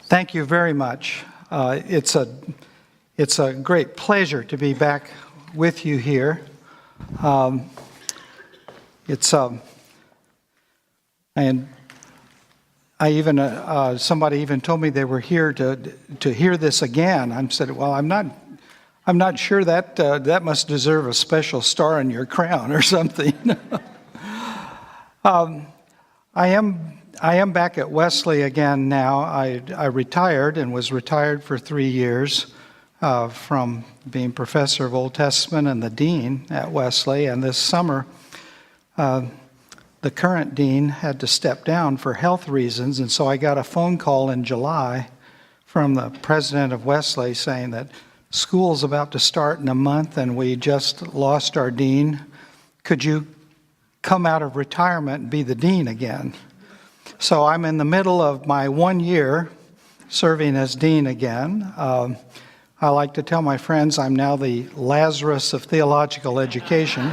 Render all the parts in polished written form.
Thank you very much. It's a great pleasure to be back with you here. And I even somebody even told me they were here to hear this again. I said, well, I'm not sure that that must deserve a special star in your crown or something. I am back at Wesley again now. I retired and was retired for 3 years from being professor of Old Testament and the dean at Wesley. And this summer, the current dean had to step down for health reasons. And so I got a phone call in July from the president of Wesley saying that school's about to start in a month and we just lost our dean. Could you come out of retirement and be the dean again? So I'm in the middle of my 1 year serving as dean again. I like to tell my friends I'm now the Lazarus of theological education.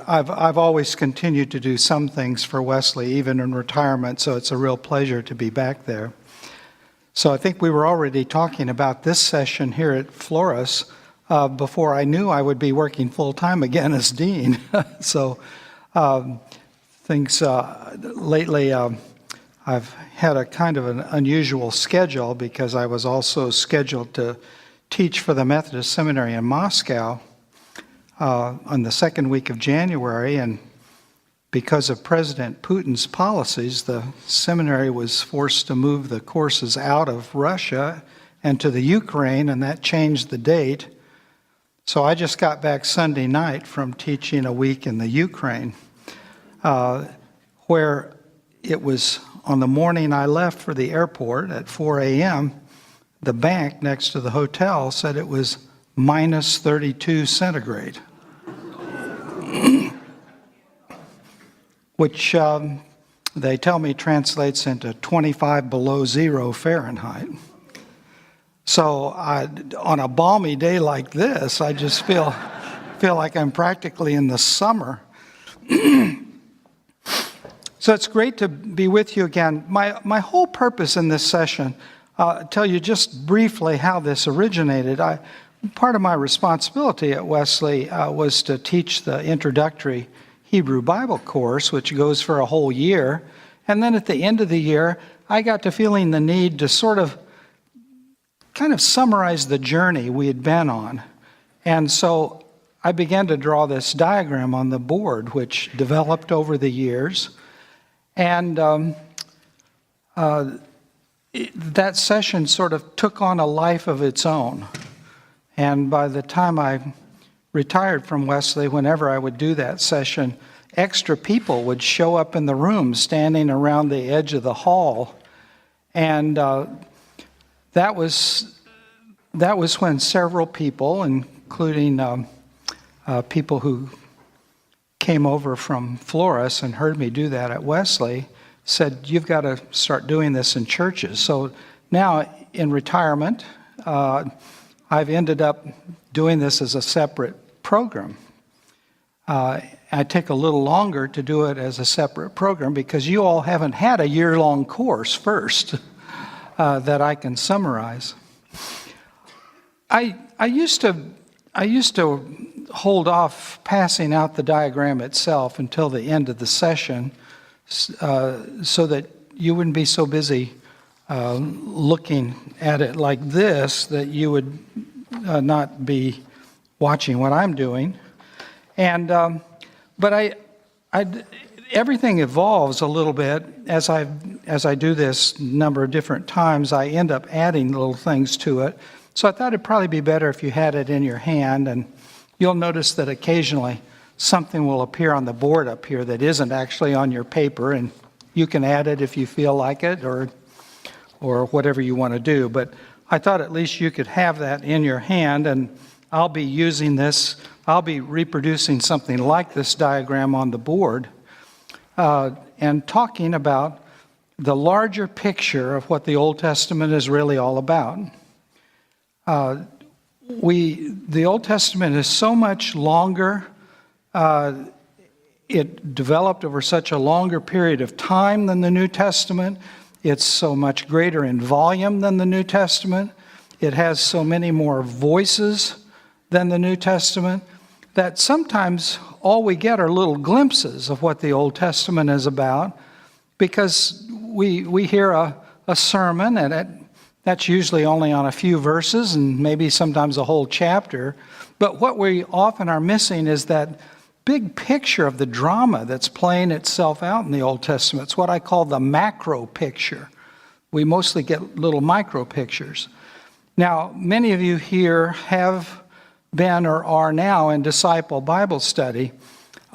I've always continued to do some things for Wesley, even in retirement, so it's a real pleasure to be back there. So I think we were already talking about this session here at Flores before I knew I would be working full-time again as dean. So things lately, I've had a kind of an unusual schedule because I was also scheduled to teach for the Methodist Seminary in Moscow on the second week of January, and because of President Putin's policies, the seminary was forced to move the courses out of Russia and to the Ukraine, and that changed the date. So I just got back Sunday night from teaching a week in the Ukraine, where it was on the morning I left for the airport at 4 a.m., the bank next to the hotel said it was minus 32 centigrade, which they tell me translates into 25 below zero Fahrenheit. So on a balmy day like this, I just feel like I'm practically in the summer. So it's great to be with you again. My whole purpose in this session, tell you just briefly how this originated. Part of my responsibility at Wesley was to teach the introductory Hebrew Bible course, which goes for a whole year. And then at the end of the year, I got to feeling the need to sort of kind of summarize the journey we had been on. And so I began to draw this diagram on the board, which developed over the years. And that session sort of took on a life of its own. And by the time I retired from Wesley, whenever I would do that session, extra people would show up in the room standing around the edge of the hall. And that was when several people, including people who came over from Flores and heard me do that at Wesley, said, you've got to start doing this in churches. So now in retirement, I've ended up doing this as a separate program. I take a little longer to do it as a separate program because you all haven't had a year-long course first that I can summarize. I used to hold off passing out the diagram itself until the end of the session so that you wouldn't be so busy looking at it like this that you would not be watching what I'm doing. And but everything evolves a little bit as I do this number of different times. I end up adding little things to it. So I thought it'd probably be better if you had it in your hand, and you'll notice that occasionally something will appear on the board up here that isn't actually on your paper, and you can add it if you feel like it or whatever you want to do. But I thought at least you could have that in your hand, and I'll be using this. I'll be reproducing something like this diagram on the board and talking about the larger picture of what the Old Testament is really all about. The Old Testament is so much longer it developed over such a longer period of time than the New Testament. It's so much greater in volume than the New Testament. It has so many more voices than the New Testament that sometimes all we get are little glimpses of what the Old Testament is about, because we hear a sermon, and that's usually only on a few verses and maybe sometimes a whole chapter. But what we often are missing is that big picture of the drama that's playing itself out in the Old Testament. It's what I call the macro picture. We mostly get little micro pictures. Now, many of you here have been or are now in Disciple Bible Study.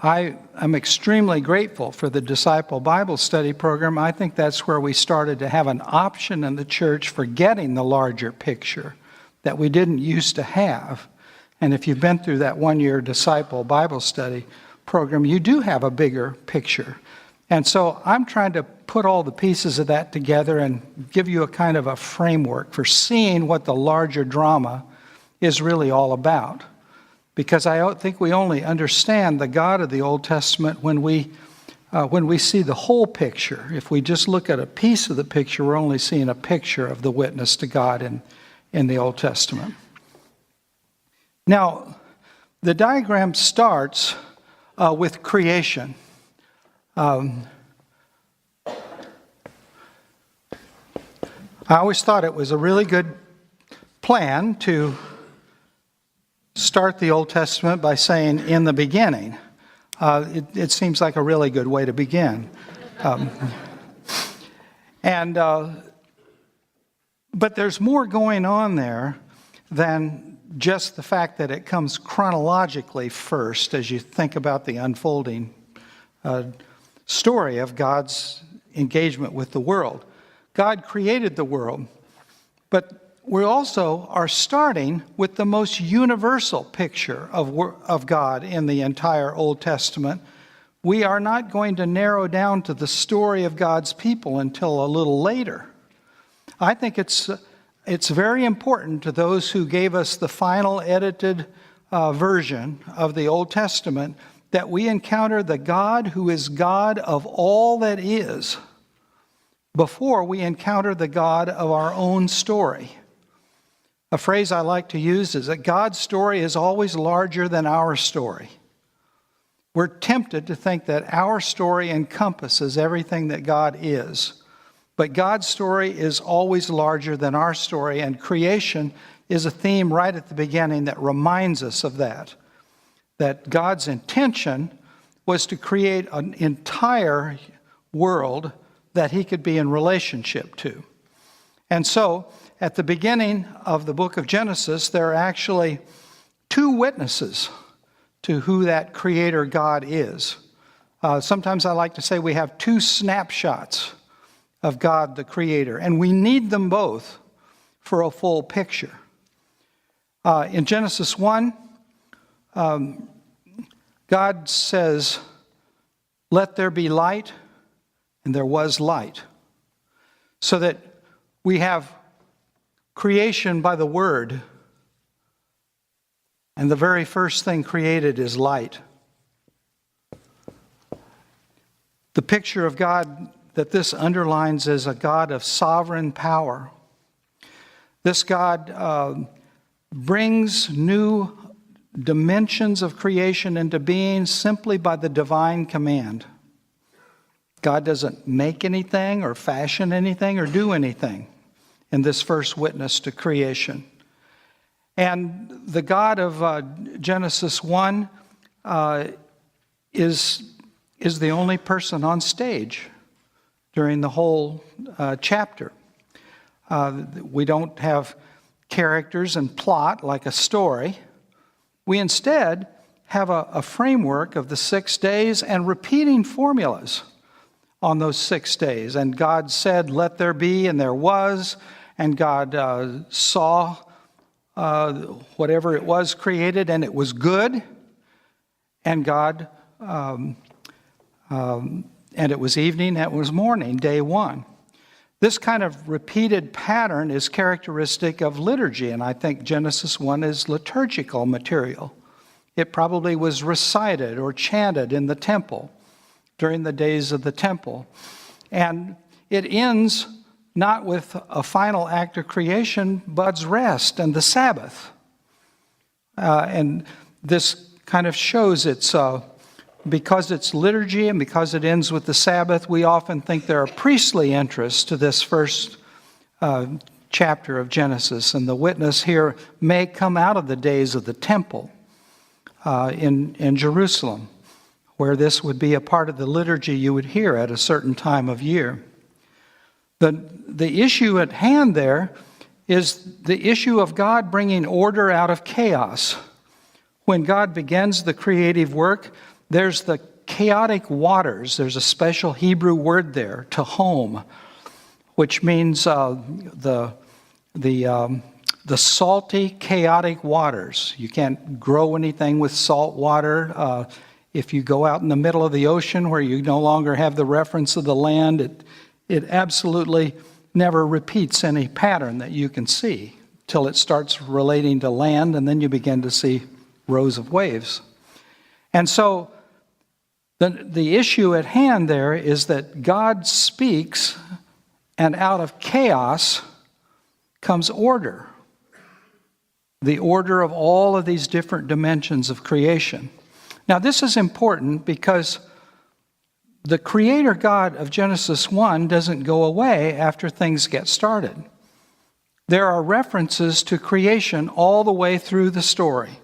I am extremely grateful for the Disciple Bible Study program. I think that's where we started to have an option in the church for getting the larger picture that we didn't used to have. And if you've been through that one-year Disciple Bible Study program, you do have a bigger picture. And so I'm trying to put all the pieces of that together and give you a kind of a framework for seeing what the larger drama is really all about. Because I think we only understand the God of the Old Testament when we see the whole picture. If we just look at a piece of the picture, we're only seeing a picture of the witness to God in the Old Testament. Now, the diagram starts with creation. I always thought it was a really good plan to start the Old Testament by saying, in the beginning. It seems like a really good way to begin. But there's more going on there than just the fact that it comes chronologically first as you think about the unfolding story of God's engagement with the world. God created the world, but we also are starting with the most universal picture of God in the entire Old Testament. We are not going to narrow down to the story of God's people until a little later. I think it's very important to those who gave us the final edited version of the Old Testament that we encounter the God who is God of all that is before we encounter the God of our own story. A phrase I like to use is that God's story is always larger than our story. We're tempted to think that our story encompasses everything that God is. But God's story is always larger than our story, and creation is a theme right at the beginning that reminds us of that. That God's intention was to create an entire world that he could be in relationship to. And so, at the beginning of the book of Genesis, there are actually two witnesses to who that creator God is. Sometimes I like to say we have two snapshots of God the creator, and we need them both for a full picture. In Genesis 1, God says, "Let there be light," and there was light. So that we have creation by the Word, and the very first thing created is light. The picture of God that this underlines is a God of sovereign power. This God brings new dimensions of creation into being simply by the divine command. God doesn't make anything or fashion anything or do anything in this first witness to creation. And the God of Genesis 1 is the only person on stage during the whole chapter. We don't have characters and plot like a story. We instead have a framework of the 6 days and repeating formulas on those 6 days. And God said, "Let there be," and there was. And God saw whatever it was created, and it was good. And God, and it was evening, and it was morning, day one. This kind of repeated pattern is characteristic of liturgy, and I think Genesis 1 is liturgical material. It probably was recited or chanted in the temple during the days of the temple. And it ends not with a final act of creation, but God's rest and the Sabbath. And this kind of shows it's, because it's liturgy and because it ends with the Sabbath, we often think there are priestly interests to this first chapter of Genesis. And the witness here may come out of the days of the temple in Jerusalem, where this would be a part of the liturgy you would hear at a certain time of year. The issue at hand there is the issue of God bringing order out of chaos. When God begins the creative work, there's the chaotic waters. There's a special Hebrew word there, tahom, which means the salty, chaotic waters. You can't grow anything with salt water. If you go out in the middle of the ocean where you no longer have the reference of the land, it absolutely never repeats any pattern that you can see till it starts relating to land, and then you begin to see rows of waves. And so the issue at hand there is that God speaks, and out of chaos comes order. The order of all of these different dimensions of creation. Now, this is important because the Creator God of Genesis 1 doesn't go away after things get started. There are references to creation all the way through the story,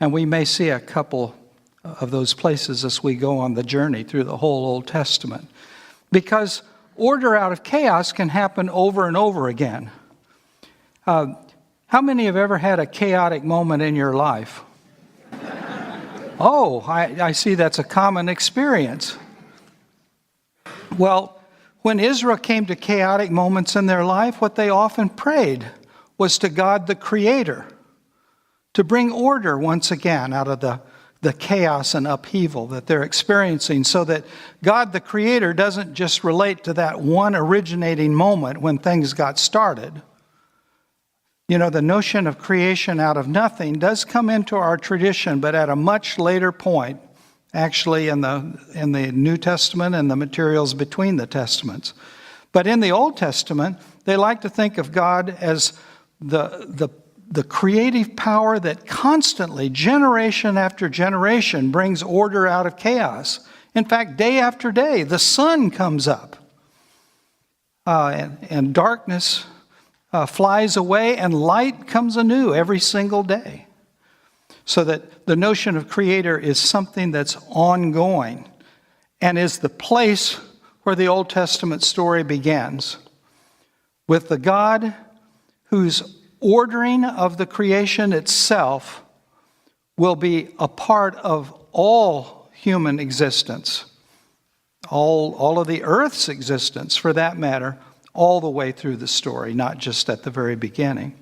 and we may see a couple of those places as we go on the journey through the whole Old Testament. Because order out of chaos can happen over and over again. How many have ever had a chaotic moment in your life? Oh, I see that's a common experience. Well, when Israel came to chaotic moments in their life, what they often prayed was to God the Creator to bring order once again out of the chaos and upheaval that they're experiencing, so that God the Creator doesn't just relate to that one originating moment when things got started. You know, the notion of creation out of nothing does come into our tradition, but at a much later point, actually in the New Testament and the materials between the Testaments. But in the Old Testament, they like to think of God as the creative power that constantly, generation after generation, brings order out of chaos. In fact, day after day, the sun comes up and darkness flies away and light comes anew every single day. So that the notion of Creator is something that's ongoing and is the place where the Old Testament story begins, with the God whose ordering of the creation itself will be a part of all human existence, all of the earth's existence for that matter, all the way through the story, not just at the very beginning.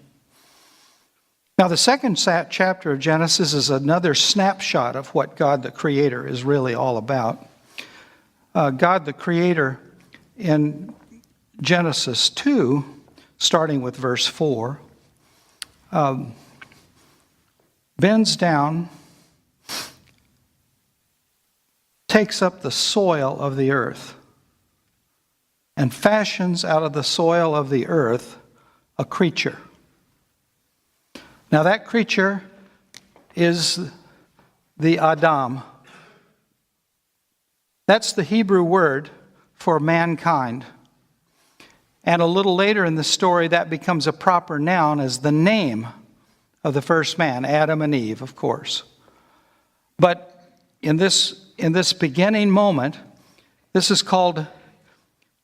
Now, the second chapter of Genesis is another snapshot of what God the Creator is really all about. God the Creator in Genesis 2, starting with verse 4, bends down, takes up the soil of the earth, and fashions out of the soil of the earth a creature. Now that creature is the Adam. That's the Hebrew word for mankind. And a little later in the story, that becomes a proper noun as the name of the first man, Adam and Eve, of course. But in this beginning moment, this is called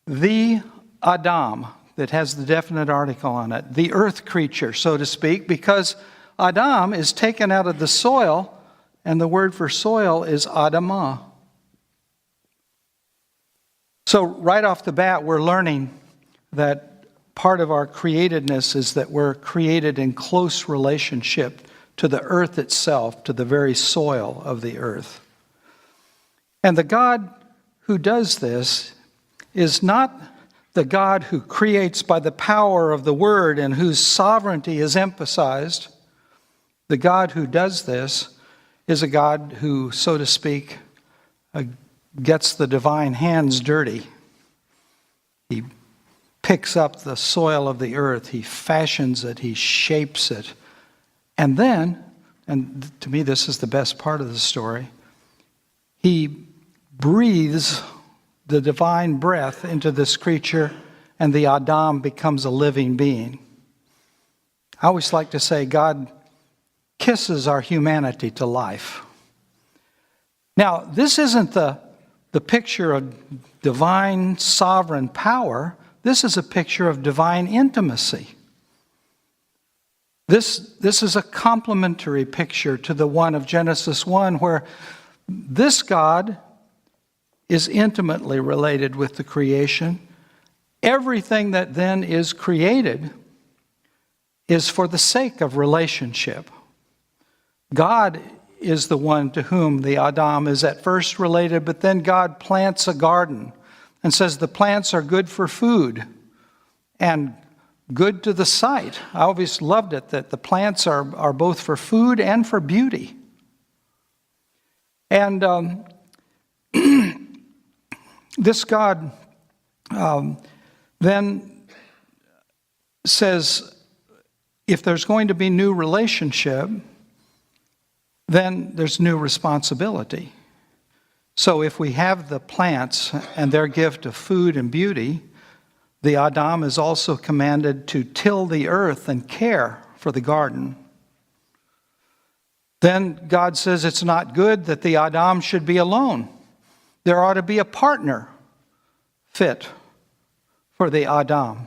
the Adam, that has the definite article on it, the earth creature, so to speak, because Adam is taken out of the soil, and the word for soil is Adamah. So right off the bat, we're learning that part of our createdness is that we're created in close relationship to the earth itself, to the very soil of the earth. And the God who does this is not the God who creates by the power of the word and whose sovereignty is emphasized. The God who does this is a God who, so to speak, gets the divine hands dirty. He picks up the soil of the earth, he fashions it, he shapes it. And then, and to me this is the best part of the story, he breathes the divine breath into this creature, and the Adam becomes a living being. I always like to say God kisses our humanity to life. Now, this isn't the picture of divine sovereign power. This is a picture of divine intimacy. This is a complementary picture to the one of Genesis 1, where this God is intimately related with the creation. Everything that then is created is for the sake of relationship. God is the one to whom the Adam is at first related, but then God plants a garden and says the plants are good for food and good to the sight. I always loved it that the plants are both for food and for beauty. And this God then says, if there's going to be new relationship, then there's new responsibility. So if we have the plants and their gift of food and beauty, the Adam is also commanded to till the earth and care for the garden. Then God says it's not good that the Adam should be alone. There ought to be a partner fit for the Adam.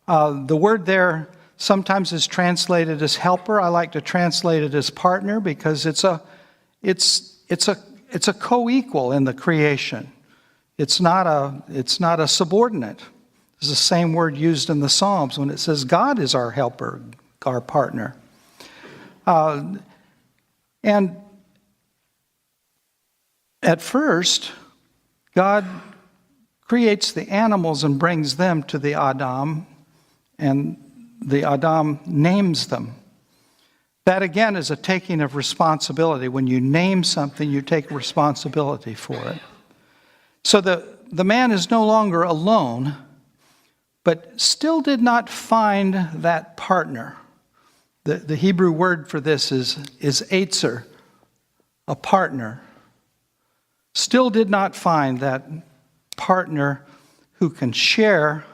The word there sometimes is translated as helper. I like to translate it as partner because it's a co-equal in the creation. It's not a subordinate. It's the same word used in the Psalms when it says God is our helper, our partner. And at first, God creates the animals and brings them to the Adam, and the Adam names them. That again is a taking of responsibility. When you name something, you take responsibility for it. So the man is no longer alone, but still did not find that partner. The Hebrew word for this is etzer, a partner. Still did not find that partner who can share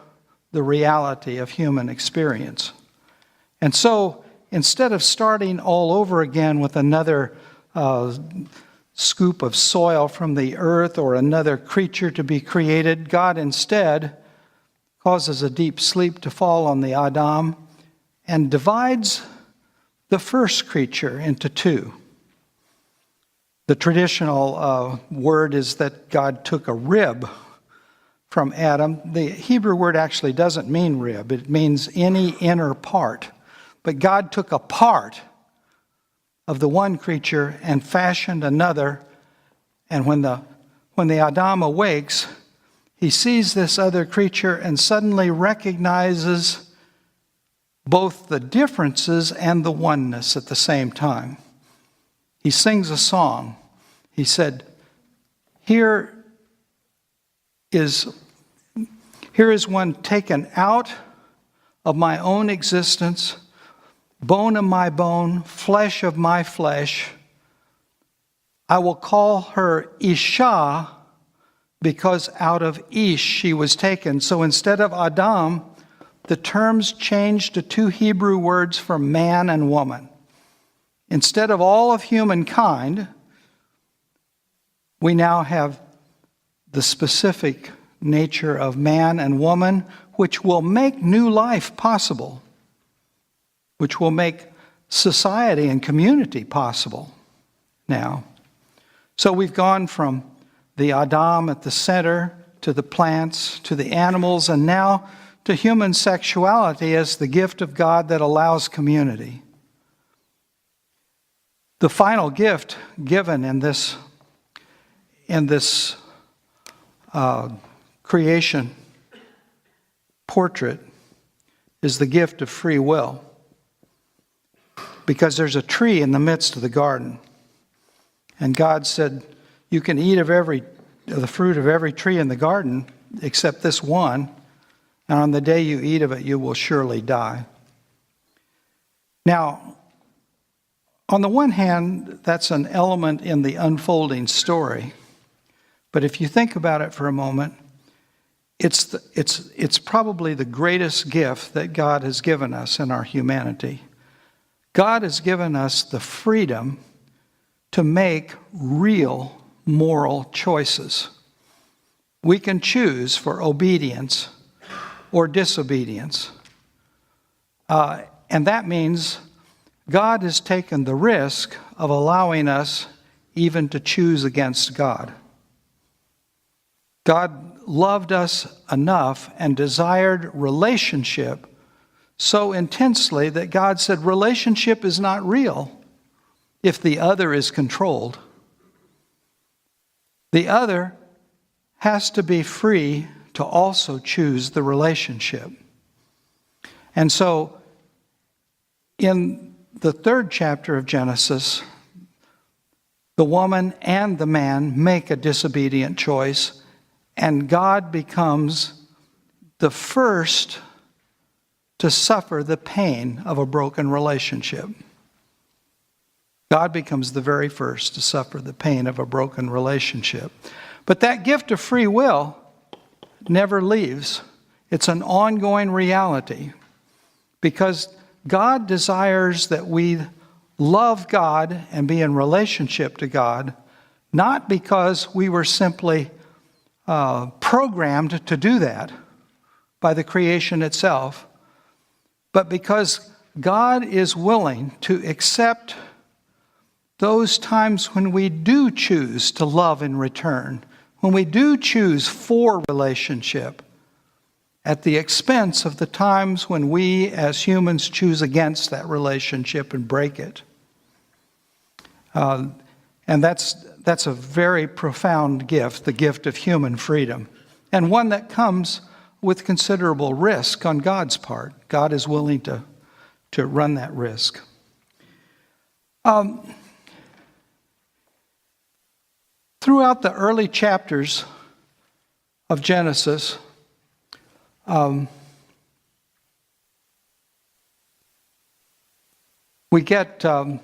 the reality of human experience. And so, instead of starting all over again with another scoop of soil from the earth or another creature to be created, God instead causes a deep sleep to fall on the Adam and divides the first creature into two. The traditional word is that God took a rib from Adam. The Hebrew word actually doesn't mean rib. It means any inner part. But God took a part of the one creature and fashioned another. And when the Adam awakes, he sees this other creature and suddenly recognizes both the differences and the oneness at the same time. He sings a song. He said, Here is one taken out of my own existence, bone of my bone, flesh of my flesh. I will call her Isha because out of Ish she was taken. So instead of Adam, the terms changed to two Hebrew words for man and woman. Instead of all of humankind, we now have the specific nature of man and woman, which will make new life possible, which will make society and community possible now. So we've gone from the Adam at the center to the plants, to the animals, and now to human sexuality as the gift of God that allows community. The final gift given in this creation portrait is the gift of free will, because there's a tree in the midst of the garden. And God said, you can eat of the fruit of every tree in the garden except this one, and on the day you eat of it, you will surely die. Now, on the one hand, that's an element in the unfolding story. But if you think about it for a moment, it's probably the greatest gift that God has given us in our humanity. God has given us the freedom to make real moral choices. We can choose for obedience or disobedience. And that means God has taken the risk of allowing us even to choose against God. God loved us enough and desired relationship so intensely that God said relationship is not real if the other is controlled. The other has to be free to also choose the relationship. And so, in the 3rd chapter of Genesis, the woman and the man make a disobedient choice, and God becomes the first to suffer the pain of a broken relationship. God becomes the very first to suffer the pain of a broken relationship. But that gift of free will never leaves. It's an ongoing reality because God desires that we love God and be in relationship to God, not because we were simply programmed to do that by the creation itself, but because God is willing to accept those times when we do choose to love in return, when we do choose for relationship, at the expense of the times when we as humans choose against that relationship and break it. And that's a very profound gift, the gift of human freedom, and one that comes with considerable risk on God's part. God is willing to run that risk. Throughout the early chapters of Genesis, we get an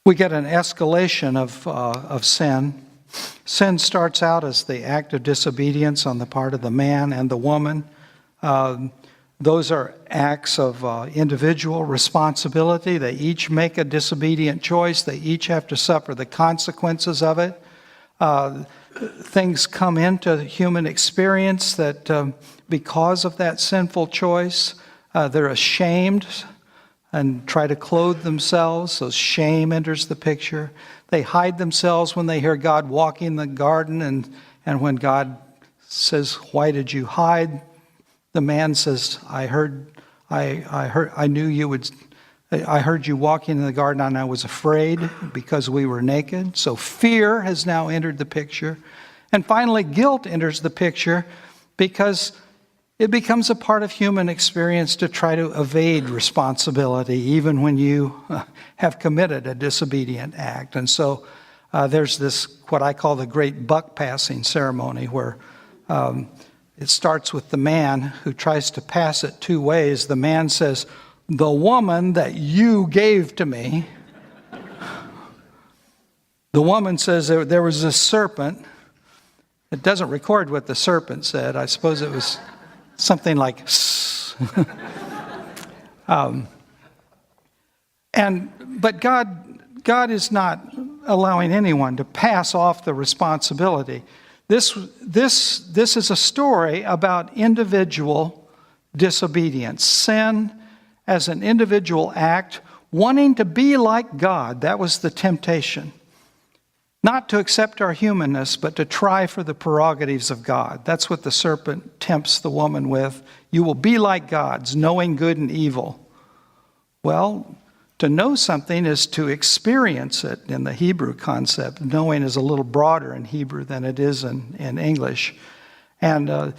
escalation of sin. Sin starts out as the act of disobedience on the part of the man and the woman. Those are acts of individual responsibility. They each make a disobedient choice. They each have to suffer the consequences of it. Things come into human experience that because of that sinful choice, they're ashamed and try to clothe themselves, so shame enters the picture. They hide themselves when they hear God walking in the garden, and when God says, "Why did you hide?" the man says, I heard you walking in the garden and I was afraid because we were naked. So fear has now entered the picture. And finally, guilt enters the picture because it becomes a part of human experience to try to evade responsibility, even when you have committed a disobedient act. And so there's this, what I call the great buck passing ceremony, where it starts with the man who tries to pass it two ways. The man says, "The woman that you gave to me." The woman says, "There was a serpent." It doesn't record what the serpent said. I suppose it was something like, but God is not allowing anyone to pass off the responsibility. This is a story about individual disobedience, sin as an individual act, wanting to be like God. That was the temptation. Not to accept our humanness, but to try for the prerogatives of God. That's what the serpent tempts the woman with. You will be like gods, knowing good and evil. Well, to know something is to experience it in the Hebrew concept. Knowing is a little broader in Hebrew than it is in English. And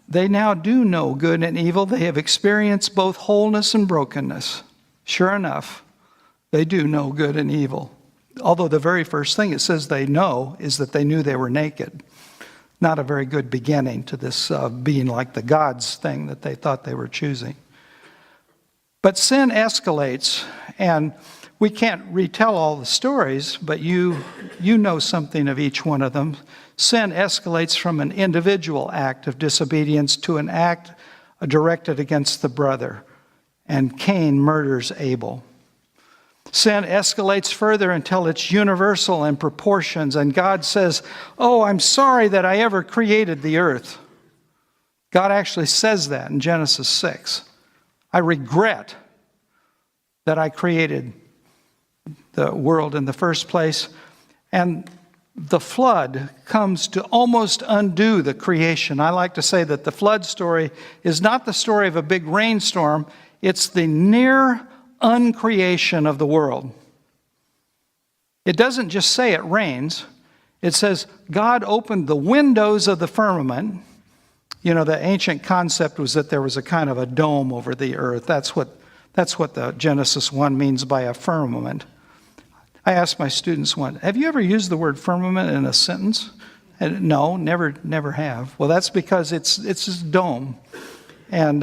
they now do know good and evil. They have experienced both wholeness and brokenness. Sure enough, they do know good and evil. Although the very first thing it says they know is that they knew they were naked. Not a very good beginning to this being like the gods thing that they thought they were choosing. But sin escalates, and we can't retell all the stories, but you know something of each one of them. Sin escalates from an individual act of disobedience to an act directed against the brother, and Cain murders Abel. Sin escalates further until it's universal in proportions, and God says, "Oh, I'm sorry that I ever created the earth." God actually says that in Genesis 6. I regret that I created the world in the first place. And the flood comes to almost undo the creation. I like to say that the flood story is not the story of a big rainstorm, it's the near uncreation of the world. It doesn't just say it rains. It says God opened the windows of the firmament. You know, the ancient concept was that there was a kind of a dome over the earth. That's what the Genesis 1 means by a firmament. I asked my students once, have you ever used the word firmament in a sentence? And no, never have. Well, that's because it's this dome. And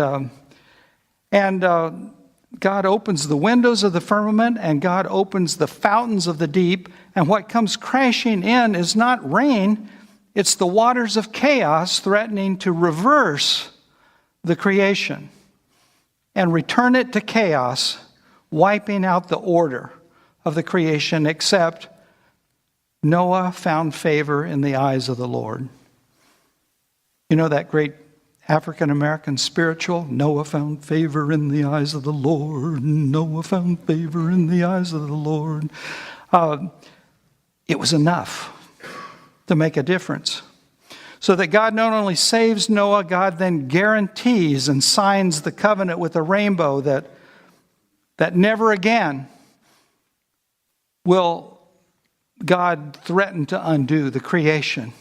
God opens the windows of the firmament, and God opens the fountains of the deep, and what comes crashing in is not rain, it's the waters of chaos threatening to reverse the creation and return it to chaos, wiping out the order of the creation, except Noah found favor in the eyes of the Lord. You know that great African-American spiritual, Noah found favor in the eyes of the Lord, Noah found favor in the eyes of the Lord. It was enough to make a difference. So that God not only saves Noah, God then guarantees and signs the covenant with a rainbow that never again will God threaten to undo the creation.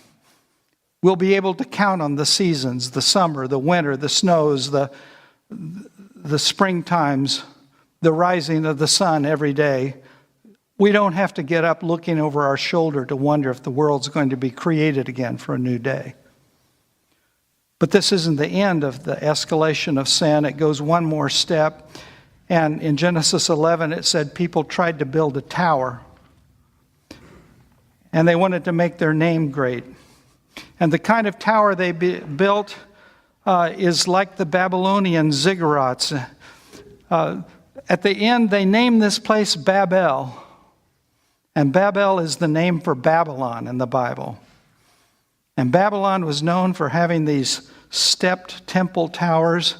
We'll be able to count on the seasons, the summer, the winter, the snows, the spring times, the rising of the sun every day. We don't have to get up looking over our shoulder to wonder if the world's going to be created again for a new day. But this isn't the end of the escalation of sin. It goes one more step. And in Genesis 11, it said people tried to build a tower. And they wanted to make their name great. And the kind of tower they built is like the Babylonian ziggurats. At the end, they named this place Babel. And Babel is the name for Babylon in the Bible. And Babylon was known for having these stepped temple towers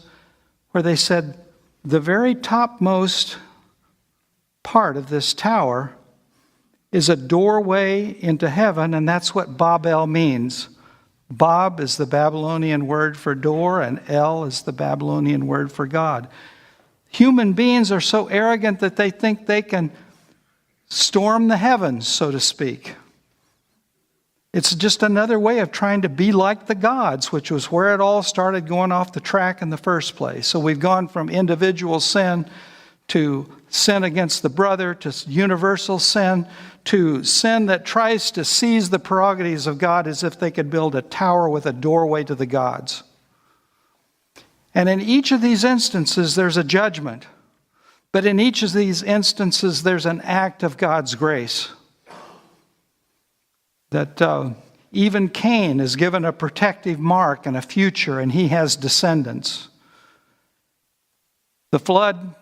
where they said the very topmost part of this tower is a doorway into heaven, and that's what Babel means. Bab is the Babylonian word for door, and El is the Babylonian word for God. Human beings are so arrogant that they think they can storm the heavens, so to speak. It's just another way of trying to be like the gods, which was where it all started going off the track in the first place. So we've gone from individual sin to sin against the brother, to universal sin, to sin that tries to seize the prerogatives of God as if they could build a tower with a doorway to the gods. And in each of these instances, there's a judgment. But in each of these instances, there's an act of God's grace. That even Cain is given a protective mark and a future, and he has descendants. The flood,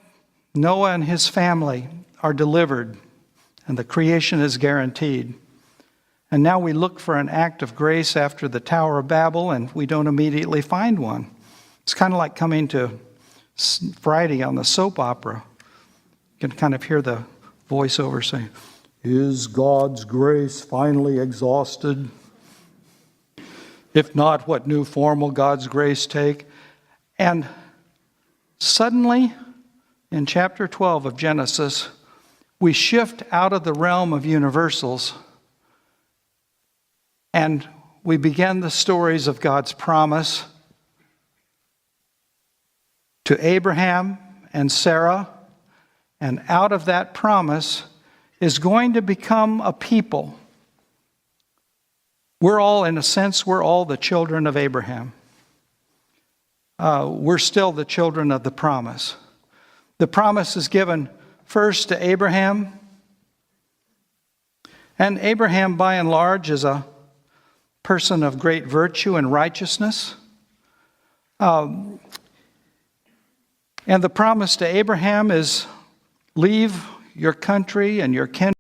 Noah and his family are delivered, and the creation is guaranteed. And now we look for an act of grace after the Tower of Babel, and we don't immediately find one. It's kind of like coming to Friday on the soap opera. You can kind of hear the voiceover saying, "Is God's grace finally exhausted? If not, what new form will God's grace take?" And suddenly, in chapter 12 of Genesis, we shift out of the realm of universals and we begin the stories of God's promise to Abraham and Sarah, and out of that promise is going to become a people. We're all, in a sense, we're all the children of Abraham. We're still the children of the promise. The promise is given first to Abraham. And Abraham, by and large, is a person of great virtue and righteousness. And the promise to Abraham is, leave your country and your kindred